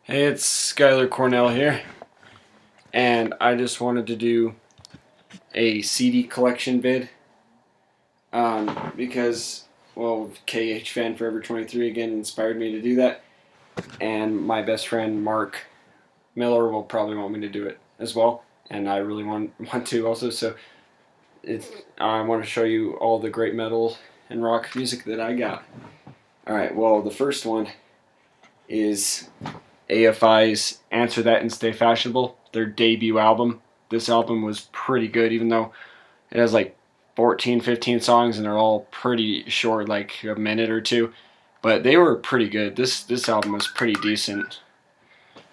Hey, it's Skylar Cornell here, and I just wanted to do a CD collection vid because, well, KH Fan Forever 23 again inspired me to do that, and my best friend Mark Miller will probably want me to do it as well, and I really want to also. So it's I want to show you all the great metal and rock music that I got. All right, well, the first one is AFI's Answer That and Stay Fashionable, their debut album. This album was pretty good, even though it has like 14, 15 songs and they're all pretty short, like a minute or two. But they were pretty good. This album was pretty decent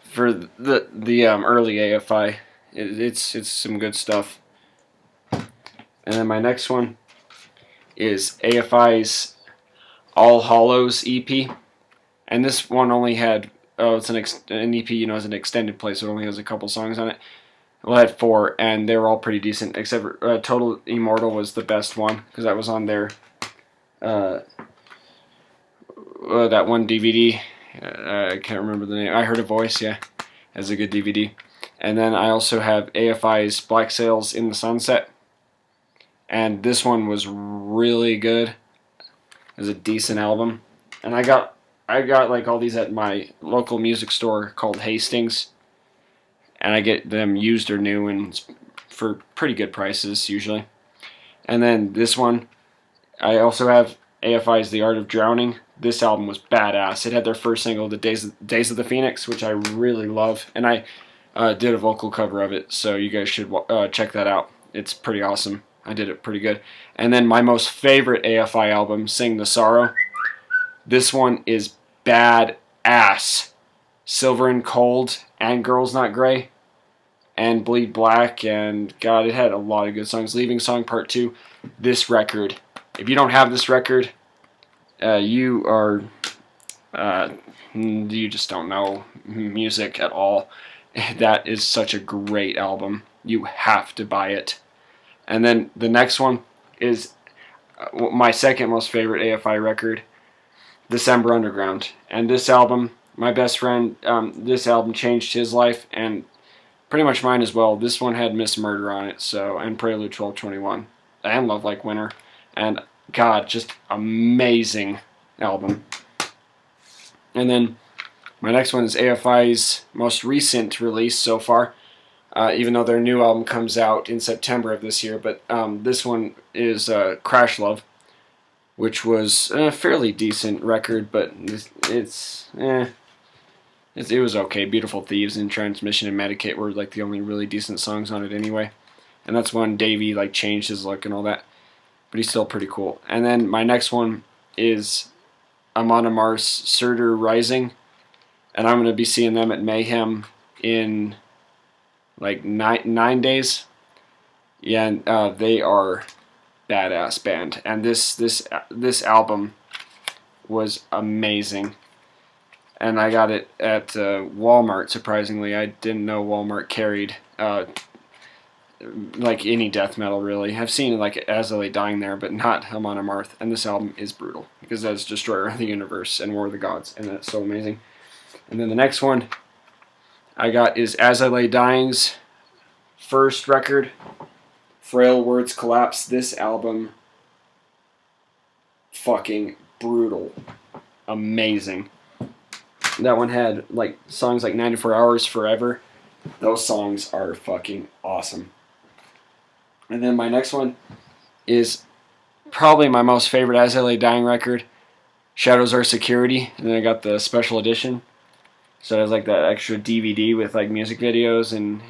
for the early AFI. It's some good stuff. And then my next one is AFI's All Hollows EP, and this one only had it's an EP, it's an extended play, so it only has a couple songs on it. Well, I had four, and they were all pretty decent, except for Total Immortal was the best one, because that was on their, that one DVD. I can't remember the name. I Heard a Voice, yeah, as a good DVD. And then I also have AFI's Black Sails in the Sunset, and this one was really good. It was a decent album, and I got like all these at my local music store called Hastings, and I get them used or new and for pretty good prices usually. And then this one, I also have AFI's The Art of Drowning. This album was badass. It had their first single, The Days of the Phoenix, which I really love, and I did a vocal cover of it, so you guys should check that out. It's pretty awesome. I did it pretty good. And then my most favorite AFI album, Sing the Sorrow. This one is badass. Silver and Cold and Girls Not Grey and Bleed Black, and God, it had a lot of good songs. Leaving Song Part 2. This record, if you don't have this record, you are you just don't know music at all. That is such a great album. You have to buy it. And then the next one is my second most favorite AFI record, December Underground. And this album, my best friend, this album changed his life and pretty much mine as well. This one had Miss Murder on it, so, and Prelude 1221 and Love Like Winter. And God, just amazing album. And then my next one is AFI's most recent release so far, even though their new album comes out in September of this year. But this one is Crash Love, which was a fairly decent record, but it was okay. Beautiful Thieves and Transmission and Medicate were like the only really decent songs on it anyway. And that's when Davey like changed his look and all that. But he's still pretty cool. And then my next one is Amon Amarth's Surtur Rising. And I'm going to be seeing them at Mayhem in like nine days. Yeah, and they are badass band. And this album was amazing. And I got it at Walmart, surprisingly. I didn't know Walmart carried like any death metal, really. I've seen like As I Lay Dying there, but not Amon Amarth. And this album is brutal, because that's Destroyer of the Universe and War of the Gods, and that's so amazing. And then the next one I got is As I Lay Dying's first record, Frail Words Collapse. This album, fucking brutal. Amazing. That one had like songs like 94 Hours Forever. Those songs are fucking awesome. And then my next one is probably my most favorite As I Lay Dying record, Shadows Are Security. And then I got the special edition. So it has like that extra DVD with like music videos and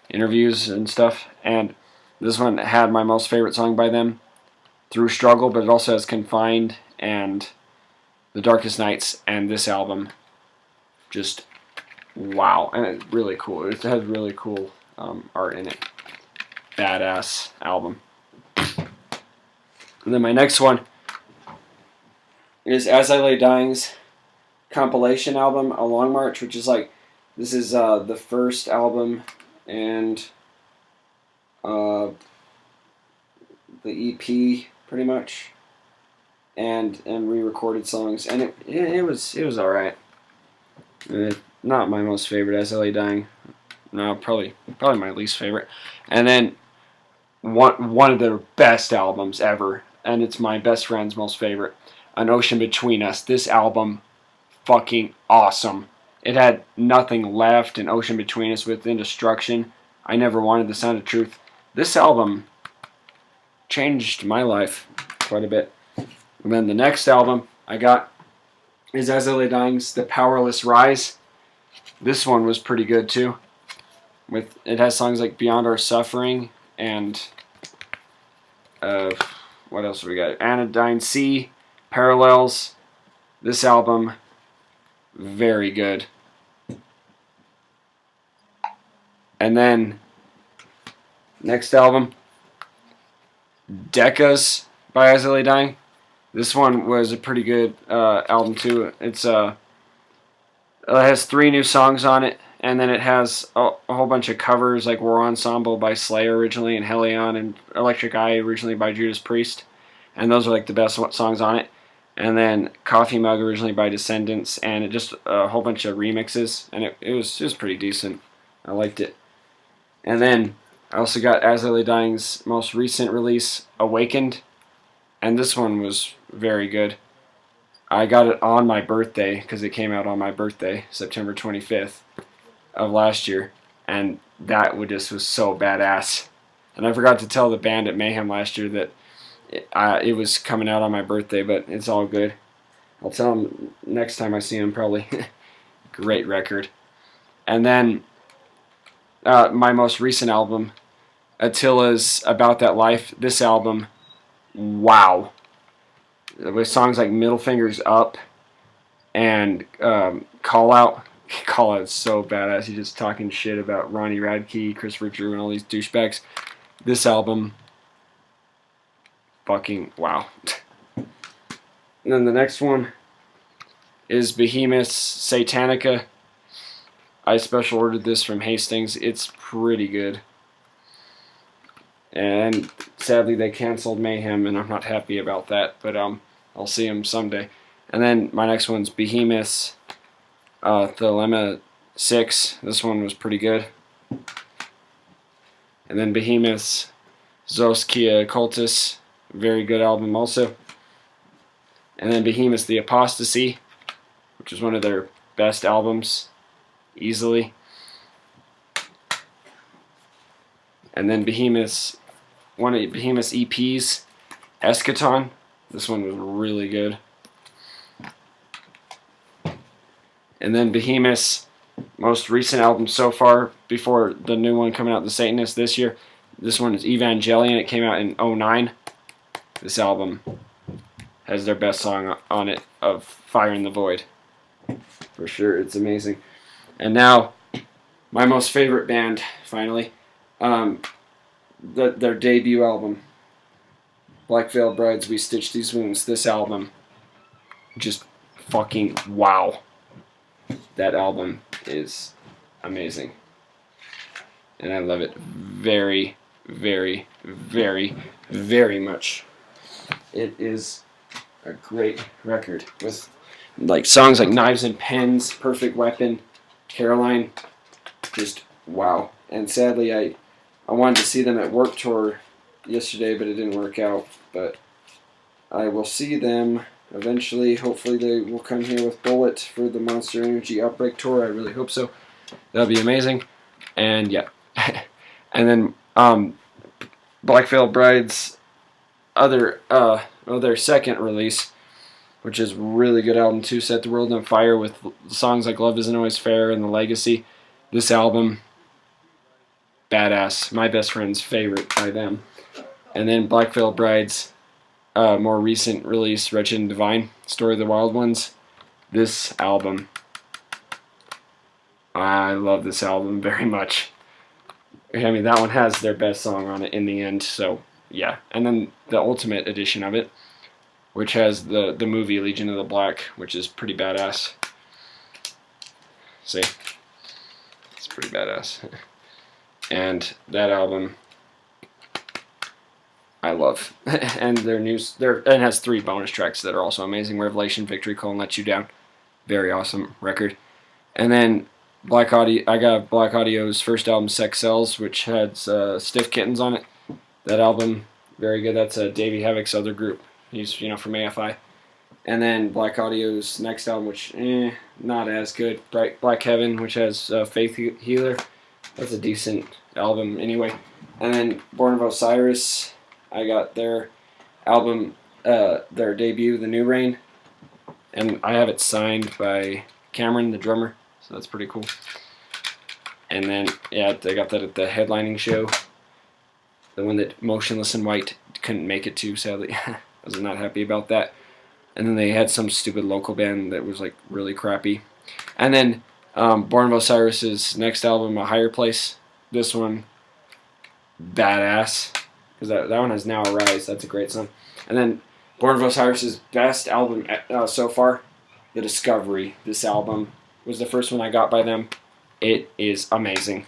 interviews and stuff. And this one had my most favorite song by them, Through Struggle, but it also has Confined and The Darkest Nights, and this album, just wow. And it's really cool. It has really cool art in it. Badass album. And then my next one is As I Lay Dying's compilation album, A Long March, which is like, this is the first album and the EP pretty much, and re-recorded songs, and it was all right. Not my most favorite, As I Lay Dying. No, probably my least favorite. And then one of their best albums ever, and it's my best friend's most favorite, An Ocean Between Us. This album, fucking awesome. It had Nothing Left, An Ocean Between Us, Within Destruction, I Never Wanted, The Sound of Truth. This album changed my life quite a bit. And then the next album I got is As I Lay Dying's The Powerless Rise. This one was pretty good too. It has songs like Beyond Our Suffering and what else have we got? Anodyne Sea, Parallels. This album, very good. And then next album, Decas by As I Lay Dying. This one was a pretty good album too. It has 3 new songs on it, and then it has a whole bunch of covers like War Ensemble by Slayer originally, and Helion, and Electric Eye originally by Judas Priest, and those are like the best songs on it. And then Coffee Mug originally by Descendants, and it just a whole bunch of remixes, and it was pretty decent. I liked it. And then I also got As I Lay Dying's most recent release, Awakened, and this one was very good. I got it on my birthday because it came out on my birthday, September 25th of last year, and that just was so badass. And I forgot to tell the band at Mayhem last year that it was coming out on my birthday, but it's all good. I'll tell them next time I see them probably. Great record. And then my most recent album, Attila's About That Life. This album, wow. With songs like Middle Fingers Up and Call Out. Call Out is so badass. He's just talking shit about Ronnie Radke, Christopher Drew, and all these douchebags. This album, fucking wow. And then the next one is Behemoth's Satanica. I special ordered this from Hastings. It's pretty good. And sadly they canceled Mayhem, and I'm not happy about that, but I'll see them someday. And then my next one's Behemoth's Thelema 6. This one was pretty good. And then Behemoth's Zoskia Cultus, very good album also. And then Behemoth's The Apostasy, which is one of their best albums, easily. And then one of Behemoth's EPs, Eschaton. This one was really good. And then Behemoth's most recent album so far, before the new one coming out, The Satanist, this year. This one is Evangelion. It came out in 2009. This album has their best song on it, of Fire in the Void. For sure, it's amazing. And now, my most favorite band, finally. Their debut album, Black Veil Brides, We Stitch These Wounds. This album, just fucking wow. That album is amazing. And I love it very, very, very, very much. It is a great record with like songs like Knives and Pens, Perfect Weapon, Caroline, just wow. And sadly I wanted to see them at Warped Tour yesterday, but it didn't work out. But I will see them eventually. Hopefully they will come here with Bullet for the Monster Energy Outbreak Tour. I really hope so. That'll be amazing. And yeah. And then Black Veil Bride's their second release, which is a really good album too, Set the World on Fire, with songs like Love Isn't Always Fair and The Legacy. This album, badass. My best friend's favorite by them. And then Black Veil Bride's more recent release, Wretched and Divine, Story of the Wild Ones. This album, I love this album very much. I mean, that one has their best song on it in the end, so yeah. And then the Ultimate edition of it, which has the movie Legion of the Black, which is pretty badass. See? It's pretty badass. And that album, I love. And it has 3 bonus tracks that are also amazing. Revelation, Victory, Call, and Let You Down. Very awesome record. And then Black Audio, I got Black Audio's first album, Sex Cells, which had Stiff Kittens on it. That album, very good. That's Davey Havok's other group. He's from AFI. And then Black Audio's next album, which not as good. Black Heaven, which has Faith Healer. That's a decent album anyway. And then Born of Osiris, I got their album, their debut, The New Rain. And I have it signed by Cameron, the drummer. So that's pretty cool. And then, yeah, they got that at the headlining show. The one that Motionless in White couldn't make it to, sadly. I was not happy about that. And then they had some stupid local band that was like really crappy. And then Born of Osiris's next album, A Higher Place. This one, badass. Because that one has Now Arise. That's a great song. And then Born of Osiris's best album so far, The Discovery. This album was the first one I got by them. It is amazing.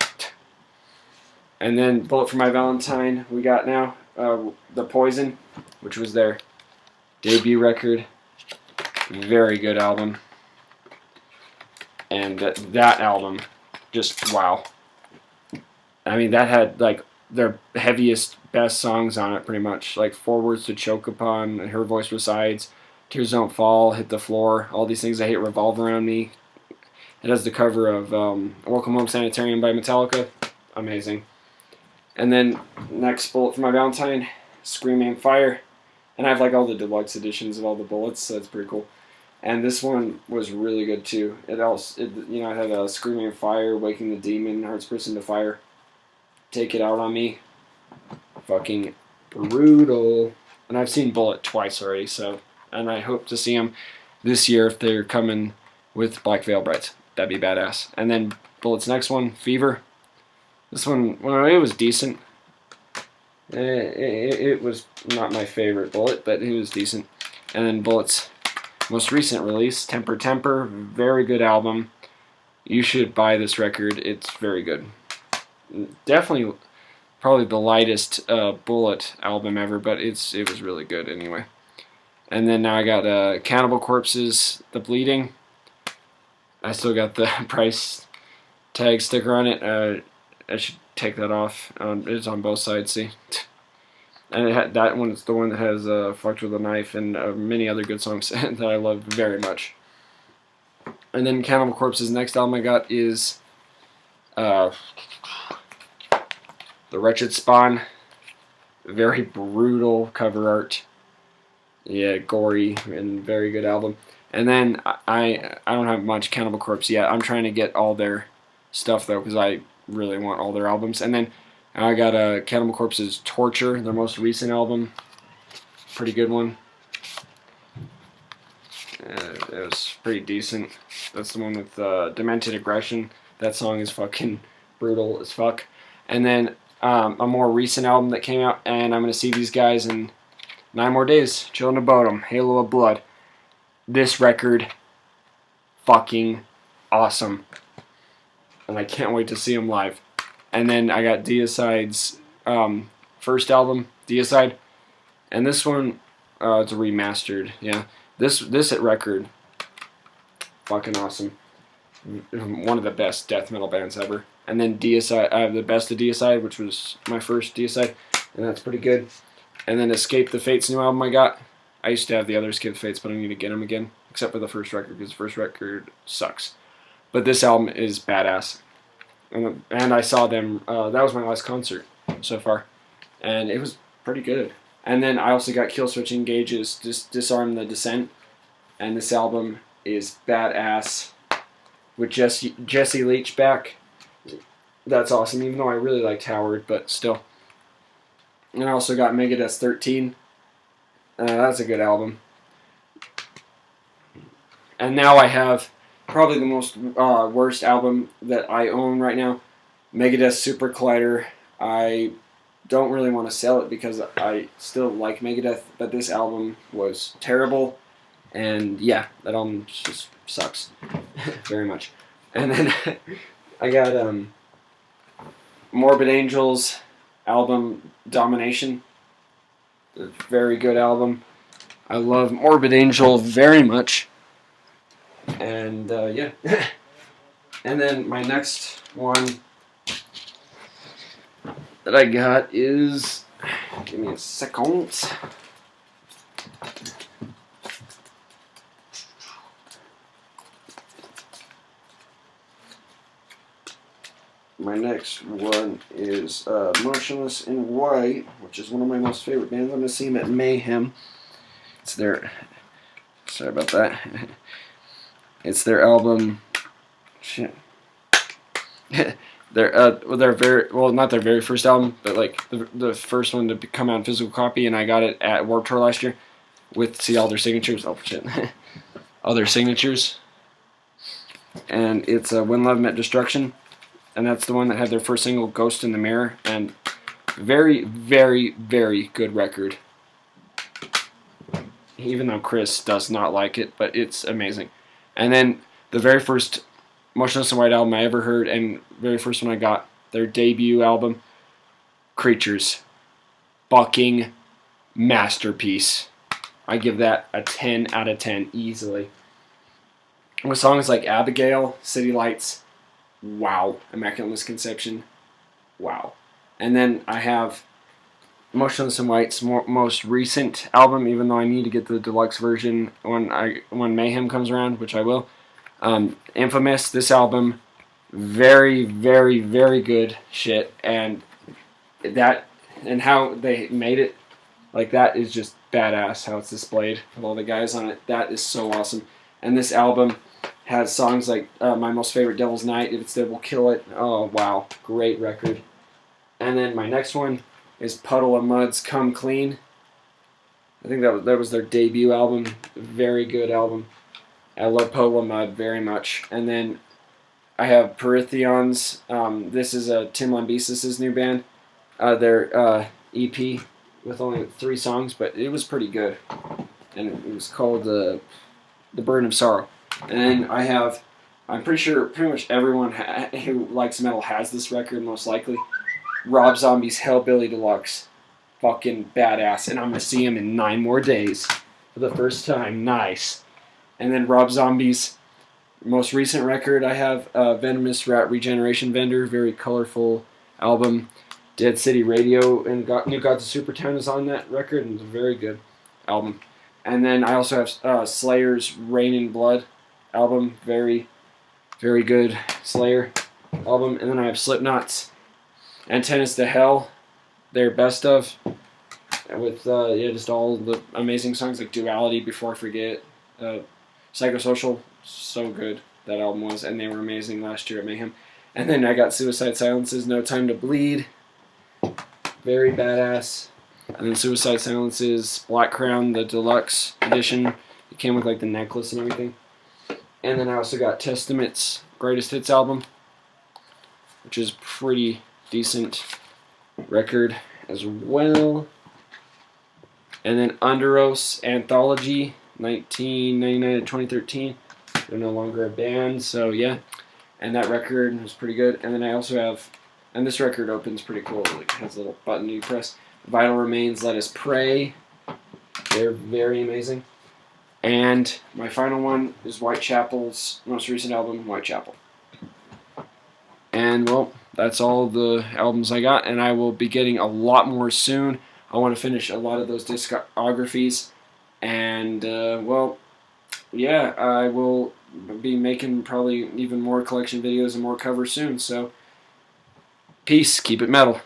And then Bullet for My Valentine we got now. The Poison, which was their debut record. Very good album. And that album, just wow. I mean, that had like their heaviest, best songs on it pretty much. Like Four Words to Choke Upon, Her Voice Resides, Tears Don't Fall, Hit the Floor, All These Things I Hate Revolve Around Me. It has the cover of Welcome Home Sanitarium by Metallica. Amazing. And then next Bullet for My Valentine, Scream Aim Fire. And I have like all the deluxe editions of all the Bullets, so that's pretty cool. And this one was really good too. It had Scream Aim Fire, Waking the Demon, Hearts Burst into Fire, Take It Out on Me. Fucking brutal. And I've seen Bullet twice already, and I hope to see them this year if they're coming with Black Veil Brides. That'd be badass. And then Bullet's next one, Fever. This one, well, it was decent. It was not my favorite Bullet, but it was decent. And then Bullet's most recent release, Temper Temper, very good album. You should buy this record. It's very good. Definitely, probably the lightest Bullet album ever, but it was really good anyway. And then now I got Cannibal Corpse's The Bleeding. I still got the price tag sticker on it. I should take that off. It's on both sides, see? And that one is the one that has Fucked with a Knife and many other good songs that I love very much. And then Cannibal Corpse's next album I got is The Wretched Spawn. Very brutal cover art. Yeah, gory and very good album. And then I don't have much Cannibal Corpse yet. I'm trying to get all their stuff though because I really want all their albums. And then I got Cannibal Corpse's Torture, their most recent album. Pretty good one. It was pretty decent. That's the one with Demented Aggression. That song is fucking brutal as fuck. And then a more recent album that came out, and I'm going to see these guys in 9 more days. Children of Bodom, Halo of Blood. This record, fucking awesome. And I can't wait to see them live. And then I got Deicide's first album, Deicide. And this one, it's a remastered, yeah. This record, fucking awesome. One of the best death metal bands ever. And then Deicide, I have the Best of Deicide, which was my first Deicide. And that's pretty good. And then Escape the Fate's new album I got. I used to have the other Escape the Fates, but I need to get them again. Except for the first record, because the first record sucks. But this album is badass. And I saw them, that was my last concert so far. And it was pretty good. And then I also got Killswitch Engage's Disarm the Descent. And this album is badass. With Jesse Leach back. That's awesome, even though I really liked Howard, but still. And I also got Megadeth 13. That's a good album. And now I have probably the most worst album that I own right now, Megadeth Super Collider. I don't really want to sell it because I still like Megadeth, but this album was terrible. And yeah, that album just sucks very much. And then I got Morbid Angel's album Domination. A very good album. I love Morbid Angel very much. And yeah. And then my next one that I got is, give me a second. My next one is Motionless in White, which is one of my most favorite bands. I'm going to see them at Mayhem. It's their, sorry about that. It's their album, shit. Their very, well, not their very first album, but like the first one to come out in physical copy, and I got it at Warped Tour last year with, see all their signatures. Oh shit. All their signatures. And it's When Love Met Destruction. And that's the one that had their first single, Ghost in the Mirror, and very, very, very good record. Even though Chris does not like it, but it's amazing. And then the very first Motionless in White album I ever heard, and very first one I got, their debut album, Creatures. Fucking masterpiece. I give that a 10 out of 10 easily. With songs like Abigail, City Lights, wow. Immaculate Misconception, wow. And then I have Motionless in White's most recent album, even though I need to get the deluxe version when Mayhem comes around, which I will. Infamous, this album, very, very, very good shit, and that, and how they made it, like, that is just badass, how it's displayed with all the guys on it. That is so awesome. And this album has songs like my most favorite, Devil's Night, If It's Dead We'll Kill It. Oh, wow. Great record. And then my next one is Puddle of Mudd's Come Clean. I think that was their debut album. Very good album. I love Puddle of Mudd very much. And then I have Perithions. This is Tim Lambesis' new band. Their EP with only 3 songs, but it was pretty good. And it was called The Burden of Sorrow. And then I have, I'm pretty sure pretty much everyone who likes metal has this record, most likely. Rob Zombie's Hellbilly Deluxe. Fucking badass. And I'm going to see him in 9 more days for the first time. Nice. And then Rob Zombie's most recent record I have, Venomous Rat Regeneration Vendor. Very colorful album. Dead City Radio and New Gods of Supertown is on that record, and it's a very good album. And then I also have Slayer's Rain in Blood album, very, very good Slayer album. And then I have Slipknot's Antennas to Hell, their best of, with just all the amazing songs like Duality, Before I Forget, Psychosocial, so good that album was, and they were amazing last year at Mayhem. And then I got Suicide Silence's No Time to Bleed, very badass. And then Suicide Silence's Black Crown, the deluxe edition. It came with like the necklace and everything. And then I also got Testament's Greatest Hits album, which is pretty decent record as well. And then Underoath's Anthology, 1999 to 2013. They're no longer a band, so yeah. And that record was pretty good. And then I also have, and this record opens pretty cool. Like, it has a little button you press. Vital Remains, Let Us Pray. They're very amazing. And my final one is Whitechapel's most recent album, Whitechapel. And, well, that's all the albums I got, and I will be getting a lot more soon. I want to finish a lot of those discographies. And, well, yeah, I will be making probably even more collection videos and more covers soon. So, peace. Keep it metal.